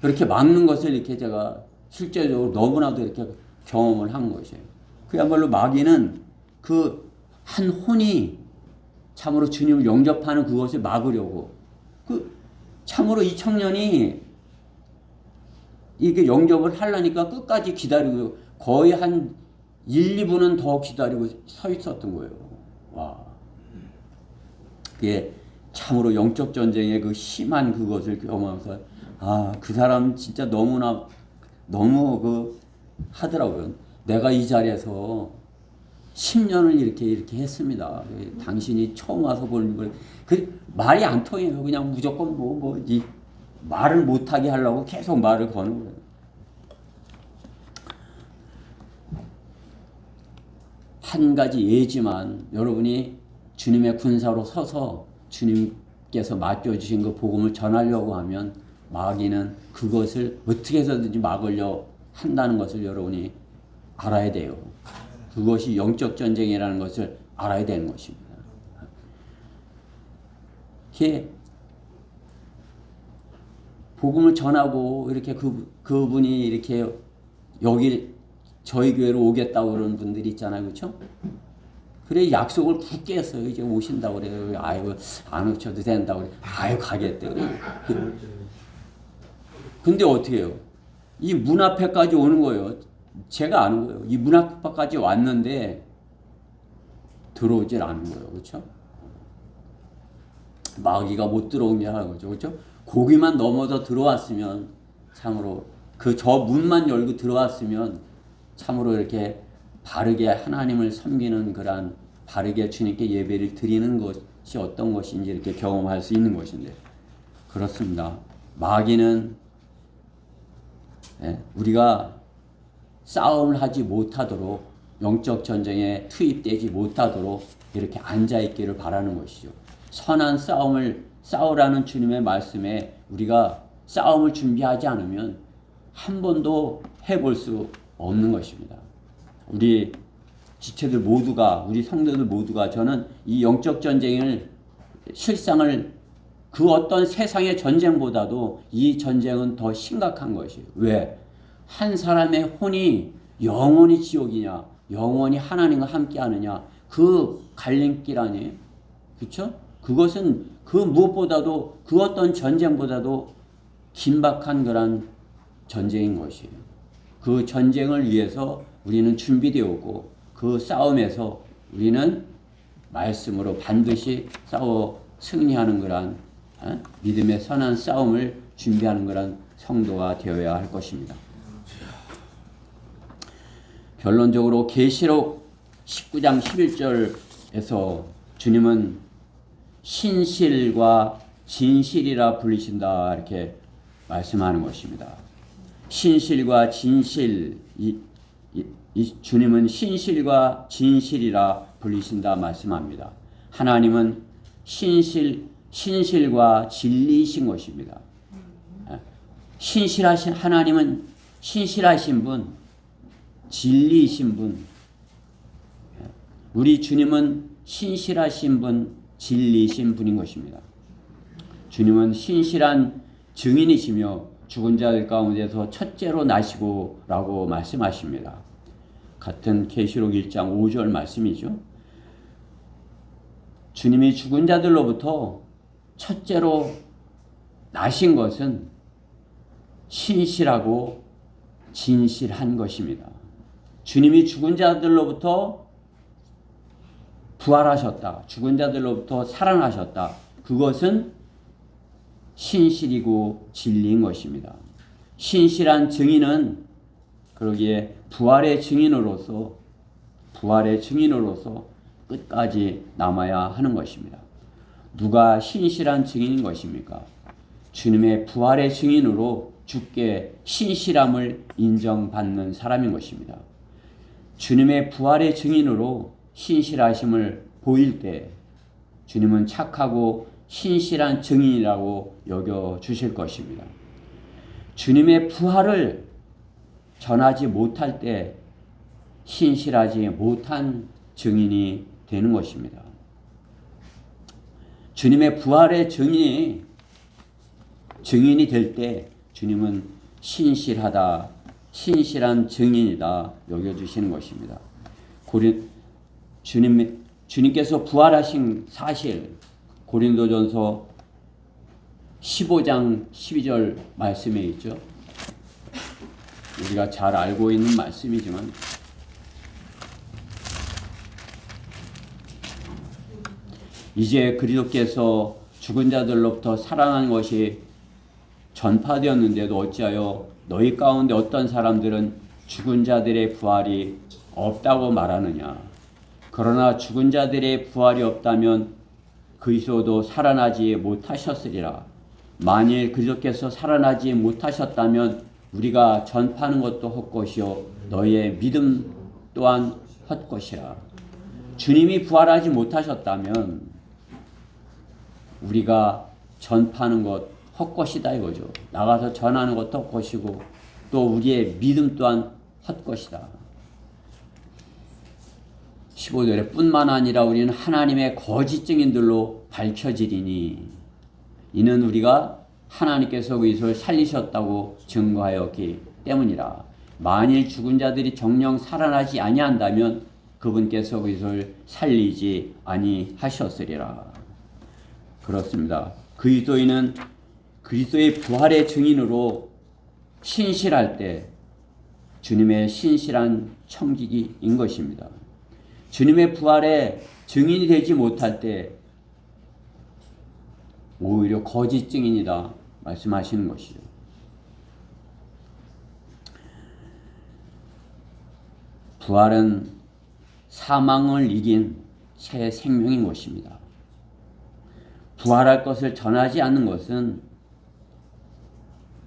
[SPEAKER 1] 그렇게 막는 것을 이렇게 제가 실제적으로 너무나도 이렇게 경험을 한 것이에요. 그야말로 마귀는 그 한 혼이 참으로 주님을 영접하는 그것을 막으려고 참으로 이 청년이 이게 영접을 하려니까 끝까지 기다리고 거의 한 1, 2분은 더 기다리고 서 있었던 거예요. 와. 그게 참으로 영적 전쟁의 그 심한 그것을 경험하면서 그 사람 진짜 너무 하더라고요. 내가 이 자리에서 10년을 이렇게 했습니다. 당신이 처음 와서 보는 걸 말이 안 통해요. 그냥 무조건 이 말을 못하게 하려고 계속 말을 거는 거예요. 한 가지 예지만 여러분이 주님의 군사로 서서 주님께서 맡겨주신 그 복음을 전하려고 하면 마귀는 그것을 어떻게 해서든지 막으려 한다는 것을 여러분이 알아야 돼요. 그것이 영적 전쟁이라는 것을 알아야 되는 것입니다. 이렇게 복음을 전하고 이렇게 그분이 이렇게 저희 교회로 오겠다고 그러는 분들이 있잖아요. 그렇죠? 그래 약속을 굳게 했어요. 이제 오신다고 그래요. 안 오셔도 된다고 그래. 가겠대. 근데 어떻게 해요? 이 문 앞에까지 오는 거예요. 제가 아는 거예요. 이 문 앞에까지 왔는데 들어오질 않은 거예요. 그렇죠? 마귀가 못 들어오게 하는 거죠. 그렇죠? 고기만 넘어서 들어왔으면 참으로 그 저 문만 열고 들어왔으면 참으로 이렇게 바르게 하나님을 섬기는 그러한 바르게 주님께 예배를 드리는 것이 어떤 것인지 이렇게 경험할 수 있는 것인데 그렇습니다. 마귀는 우리가 싸움을 하지 못하도록 영적 전쟁에 투입되지 못하도록 이렇게 앉아있기를 바라는 것이죠. 선한 싸움을 싸우라는 주님의 말씀에 우리가 싸움을 준비하지 않으면 한 번도 해볼 수 없는 것입니다. 우리 지체들 모두가 우리 성도들 모두가 저는 이 영적 전쟁을 실상을 그 어떤 세상의 전쟁보다도 이 전쟁은 더 심각한 것이에요. 왜? 한 사람의 혼이 영원히 지옥이냐 영원히 하나님과 함께 하느냐 그 갈림길 아니에요. 그렇죠? 그것은 그 무엇보다도 그 어떤 전쟁보다도 긴박한 그런 전쟁인 것이에요. 그 전쟁을 위해서 우리는 준비되었고 그 싸움에서 우리는 말씀으로 반드시 싸워 승리하는 그런 믿음의 선한 싸움을 준비하는 그런 성도가 되어야 할 것입니다. 결론적으로 계시록 19장 11절에서 주님은 신실과 진실이라 불리신다 이렇게 말씀하는 것입니다. 신실과 진실 이 주님은 신실과 진실이라 불리신다 말씀합니다. 하나님은 신실과 진리이신 것입니다. 신실하신 하나님은 신실하신 분, 진리이신 분. 우리 주님은 신실하신 분, 진리이신 분인 것입니다. 주님은 신실한 증인이시며 죽은 자들 가운데서 첫째로 나시고 라고 말씀하십니다. 같은 계시록 1장 5절 말씀이죠. 주님이 죽은 자들로부터 첫째로 나신 것은 신실하고 진실한 것입니다. 주님이 죽은 자들로부터 부활하셨다. 죽은 자들로부터 살아나셨다. 그것은 신실이고 진리인 것입니다. 신실한 증인은 그러기에 부활의 증인으로서 끝까지 남아야 하는 것입니다. 누가 신실한 증인인 것입니까? 주님의 부활의 증인으로 주께 신실함을 인정받는 사람인 것입니다. 주님의 부활의 증인으로 신실하심을 보일 때 주님은 착하고 신실한 증인이라고 여겨주실 것입니다. 주님의 부활을 전하지 못할 때 신실하지 못한 증인이 되는 것입니다. 주님의 부활의 증인이 될 때 주님은 신실하다, 신실한 증인이다 여겨주시는 것입니다. 주님께서 부활하신 사실 고린도전서 15장 12절 말씀에 있죠. 우리가 잘 알고 있는 말씀이지만 이제 그리스도께서 죽은 자들로부터 살아난 것이 전파되었는데도 어찌하여 너희 가운데 어떤 사람들은 죽은 자들의 부활이 없다고 말하느냐. 그러나 죽은 자들의 부활이 없다면 그리스도도 살아나지 못하셨으리라. 만일 그리스도께서 살아나지 못하셨다면 우리가 전파하는 것도 헛것이요 너희의 믿음 또한 헛것이라. 주님이 부활하지 못하셨다면 우리가 전파하는 것 헛것이다 이거죠. 나가서 전하는 것도 헛것이고 또 우리의 믿음 또한 헛것이다. 15절에 뿐만 아니라 우리는 하나님의 거짓 증인들로 밝혀지리니 이는 우리가 하나님께서 그리스도를 살리셨다고 증거하였기 때문이라. 만일 죽은 자들이 정녕 살아나지 아니한다면 그분께서 그리스도를 살리지 아니하셨으리라. 그렇습니다. 그리스도인은 그리스도의 부활의 증인으로 신실할 때 주님의 신실한 청지기인 것입니다. 주님의 부활의 증인이 되지 못할 때 오히려 거짓 증인이다 말씀하시는 것이죠. 부활은 사망을 이긴 새 생명인 것입니다. 부활할 것을 전하지 않는 것은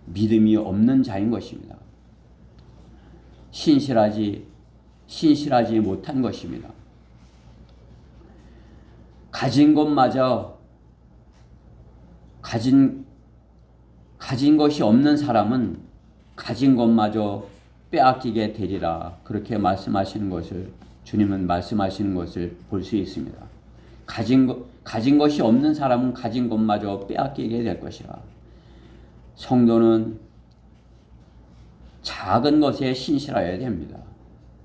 [SPEAKER 1] 믿음이 없는 자인 것입니다. 신실하지 못한 것입니다. 가진 것마저 가진 것이 없는 사람은 가진 것마저 빼앗기게 되리라. 그렇게 말씀하시는 것을 주님은 말씀하시는 것을 볼 수 있습니다. 가진 것이 없는 사람은 가진 것마저 빼앗기게 될 것이라. 성도는 작은 것에 신실하여야 됩니다.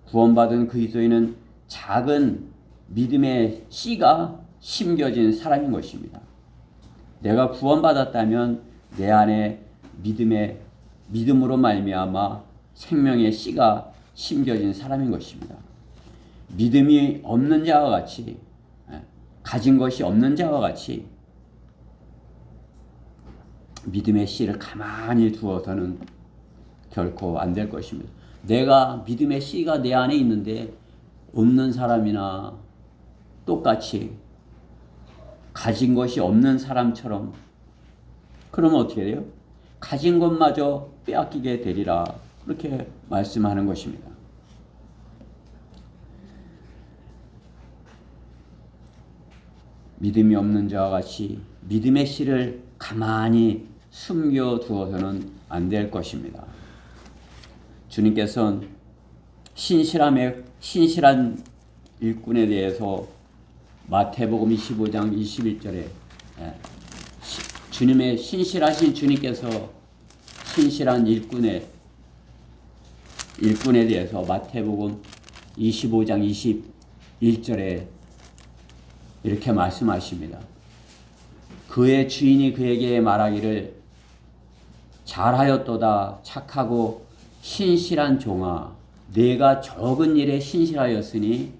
[SPEAKER 1] 구원받은 그리스도인은 작은 믿음의 씨가 심겨진 사람인 것입니다. 내가 구원받았다면 내 안에 믿음으로 말미암아 생명의 씨가 심겨진 사람인 것입니다. 믿음이 없는 자와 같이, 가진 것이 없는 자와 같이 믿음의 씨를 가만히 두어서는 결코 안 될 것입니다. 내가 믿음의 씨가 내 안에 있는데 없는 사람이나 똑같이 가진 것이 없는 사람처럼, 그러면 어떻게 돼요? 가진 것마저 빼앗기게 되리라. 그렇게 말씀하는 것입니다. 믿음이 없는 자와 같이 믿음의 씨를 가만히 숨겨두어서는 안 될 것입니다. 주님께서는 신실한 일꾼에 대해서 마태복음 25장 21절에 주님의 신실하신 주님께서 신실한 일꾼에 대해서 마태복음 25장 21절에 이렇게 말씀하십니다. 그의 주인이 그에게 말하기를 잘하였도다 착하고 신실한 종아, 내가 적은 일에 신실하였으니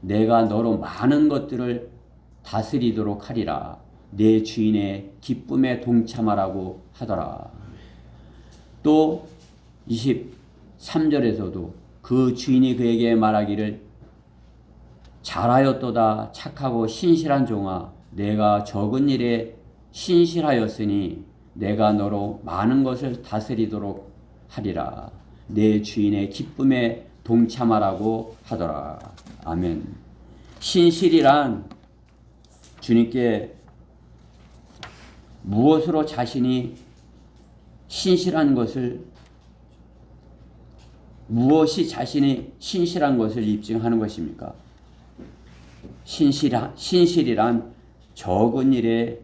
[SPEAKER 1] 내가 너로 많은 것들을 다스리도록 하리라. 내 주인의 기쁨에 동참하라고 하더라. 또 23절에서도 그 주인이 그에게 말하기를 잘하였도다 착하고 신실한 종아, 내가 적은 일에 신실하였으니 내가 너로 많은 것을 다스리도록 하리라. 내 주인의 기쁨에 동참하라고 하더라. 아멘. 신실이란 주님께 무엇으로 자신이 신실한 것을, 무엇이 자신이 신실한 것을 입증하는 것입니까? 신실이란 적은 일에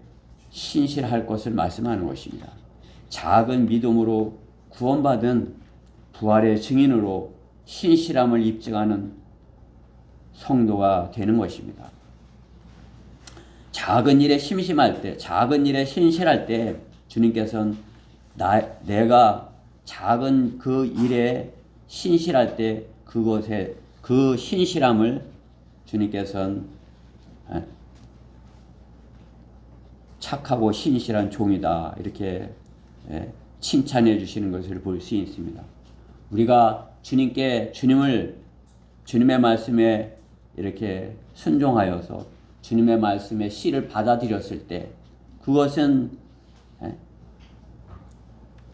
[SPEAKER 1] 신실할 것을 말씀하는 것입니다. 작은 믿음으로 구원받은 부활의 증인으로 신실함을 입증하는 성도가 되는 것입니다. 작은 일에 심심할 때, 작은 일에 신실할 때 주님께서는 내가 작은 그 일에 신실할 때 그것에 그 신실함을 주님께서는 착하고 신실한 종이다 이렇게 칭찬해 주시는 것을 볼 수 있습니다. 우리가 주님의 말씀에 이렇게 순종하여서 주님의 말씀의 씨를 받아들였을 때 그것은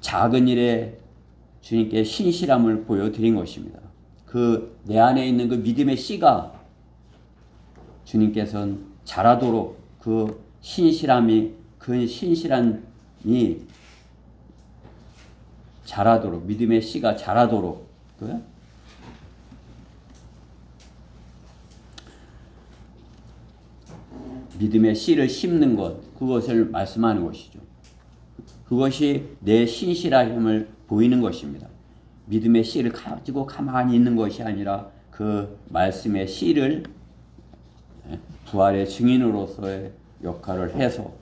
[SPEAKER 1] 작은 일에 주님께 신실함을 보여드린 것입니다. 그 내 안에 있는 그 믿음의 씨가 주님께서는 자라도록 그 신실함이 자라도록 믿음의 씨가 자라도록 믿음의 씨를 심는 것, 그것을 말씀하는 것이죠. 그것이 내 신실함을 보이는 것입니다. 믿음의 씨를 가지고 가만히 있는 것이 아니라 그 말씀의 씨를 부활의 증인으로서의 역할을 해서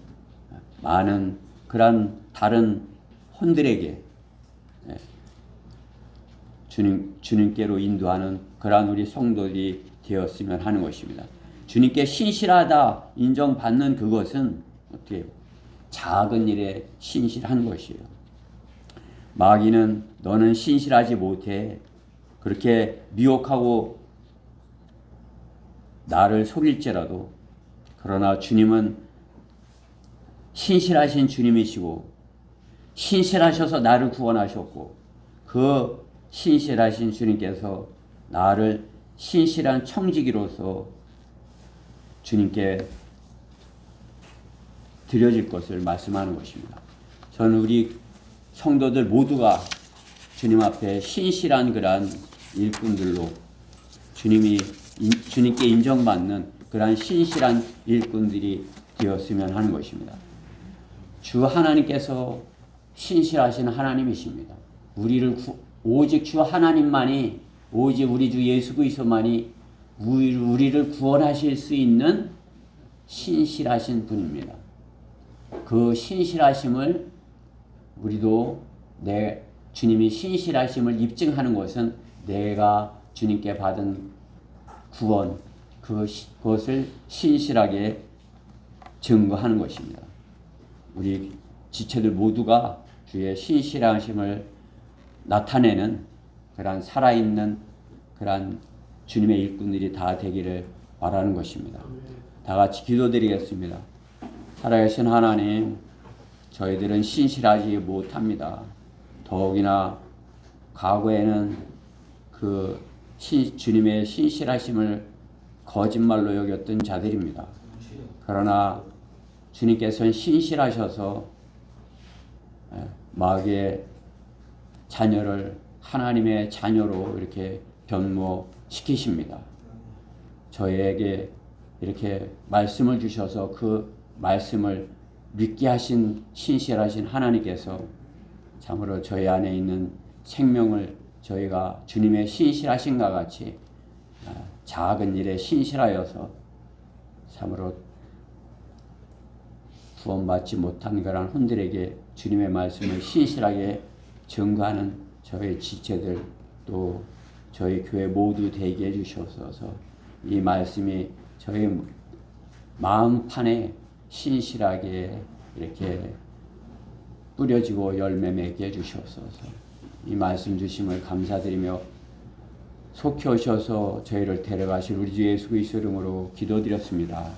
[SPEAKER 1] 많은 그런 다른 혼들에게 주님께로 인도하는 그러한 우리 성도들이 되었으면 하는 것입니다. 주님께 신실하다 인정받는 그것은 어떻게 해요? 작은 일에 신실한 것이에요. 마귀는 너는 신실하지 못해. 그렇게 미혹하고 나를 속일지라도 그러나 주님은 신실하신 주님이시고 신실하셔서 나를 구원하셨고 그 신실하신 주님께서 나를 신실한 청지기로서 주님께 드려질 것을 말씀하는 것입니다. 저는 우리 성도들 모두가 주님 앞에 신실한 그러한 일꾼들로 주님께 인정받는 그러한 신실한 일꾼들이 되었으면 하는 것입니다. 주 하나님께서 신실하신 하나님이십니다. 오직 주 하나님만이 오직 우리 주 예수 그리스도만이 우리를 구원하실 수 있는 신실하신 분입니다. 그 신실하심을 우리도 주님이 신실하심을 입증하는 것은 내가 주님께 받은 구원 그것을 신실하게 증거하는 것입니다. 우리 지체들 모두가 주의 신실하심을 나타내는 그러한 살아있는 그러한 주님의 일꾼들이 다 되기를 바라는 것입니다. 다 같이 기도드리겠습니다. 살아계신 하나님, 저희들은 신실하지 못합니다. 더욱이나 과거에는 주님의 신실하심을 거짓말로 여겼던 자들입니다. 그러나 주님께서는 신실하셔서 마귀의 자녀를 하나님의 자녀로 이렇게 변모시키십니다. 저희에게 이렇게 말씀을 주셔서 그 말씀을 믿게 하신 신실하신 하나님께서 참으로 저희 안에 있는 생명을 저희가 주님의 신실하신과 같이 작은 일에 신실하여서 참으로 구원받지 못한 그런 혼들에게 주님의 말씀을 신실하게 증거하는 저희 지체들 또 저희 교회 모두 되게 해주셔서 이 말씀이 저희 마음판에 신실하게 이렇게 뿌려지고 열매 맺게 해주셔서 이 말씀 주심을 감사드리며 속히 오셔서 저희를 데려가실 우리 주 예수 그리스도 이름으로 기도드렸습니다.